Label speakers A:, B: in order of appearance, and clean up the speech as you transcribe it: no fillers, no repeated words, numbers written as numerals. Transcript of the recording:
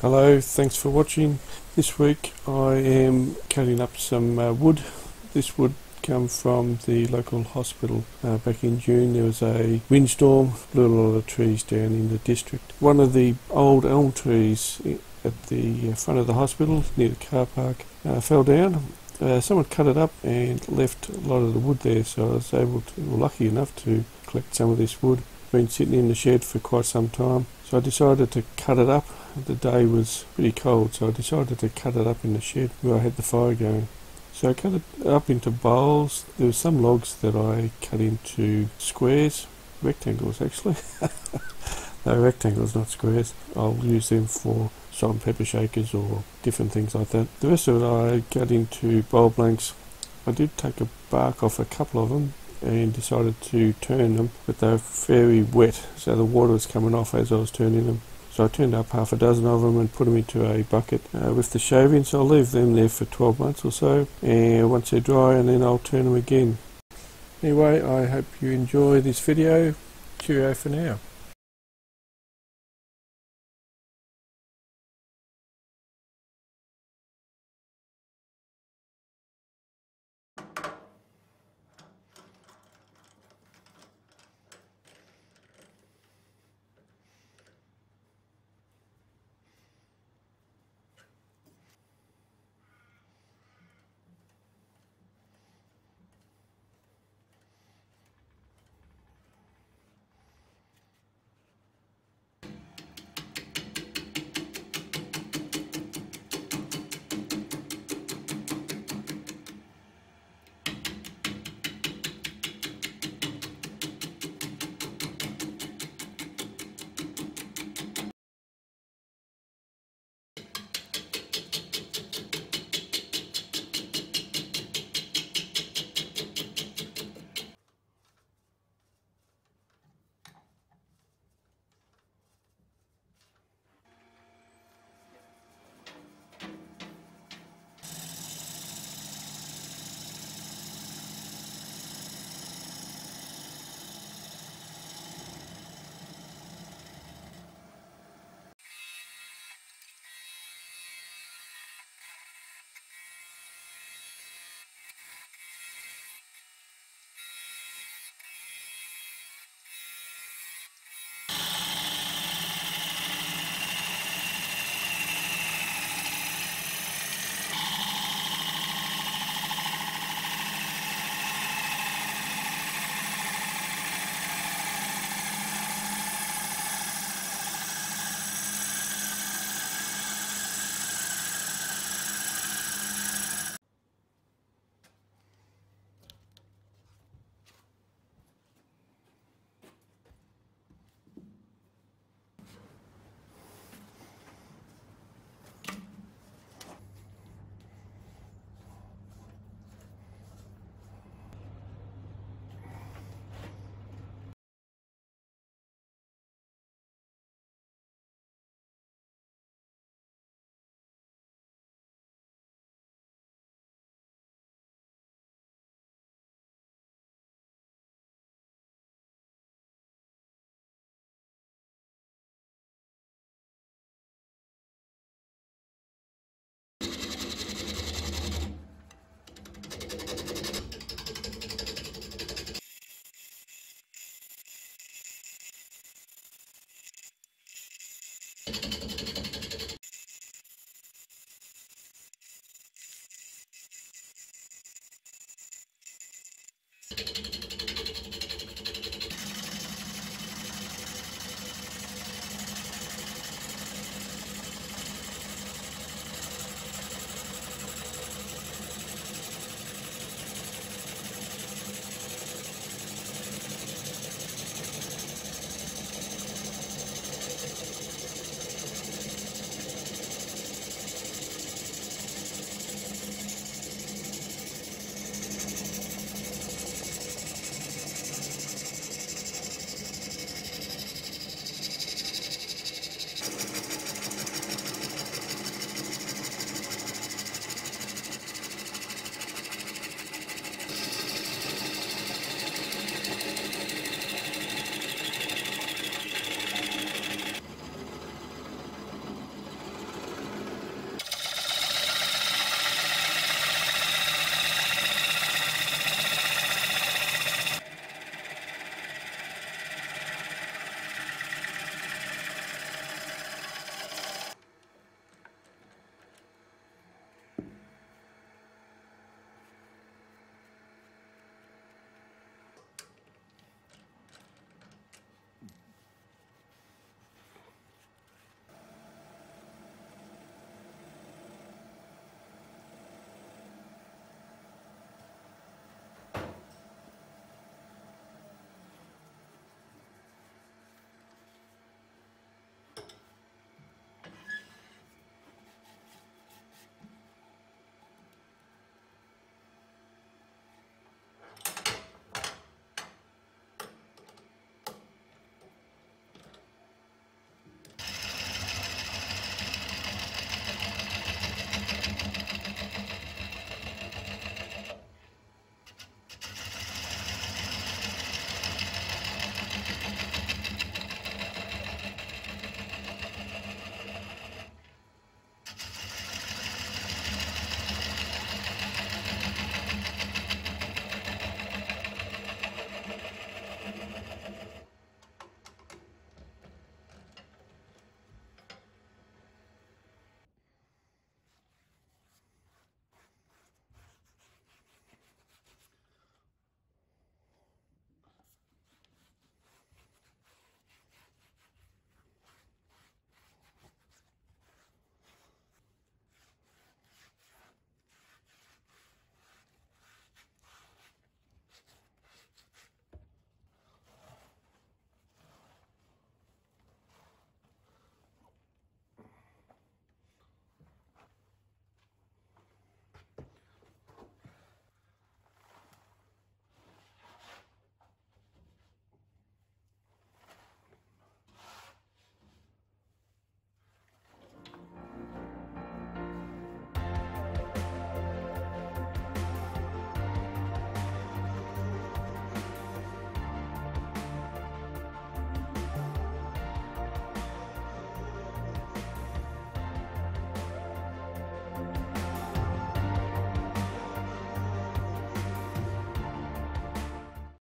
A: Hello, thanks for watching. This week I am cutting up some wood. This wood come from the local hospital. Back in June there was a windstorm, blew a lot of trees down in the district. One of the old elm trees at the front of the hospital near the car park fell down. Someone cut it up and left a lot of the wood there, so I was lucky enough to collect some of this wood. Been sitting in the shed for quite some time, so I decided to cut it up. The day was pretty cold, so I decided to cut it up in the shed where I had the fire going. So I cut it up into bowls. There were some logs that I cut into squares, rectangles actually. No, rectangles, not squares. I'll use them for salt and pepper shakers or different things like that. The rest of it I cut into bowl blanks. I did take a bark off a couple of them and decided to turn them, but they were very wet, so the water was coming off as I was turning them. So I turned up half a dozen of them and put them into a bucket with the shavings. I'll leave them there for 12 months or so, and once they're dry, and then I'll turn them again. Anyway, I hope you enjoy this video. Cheerio for now.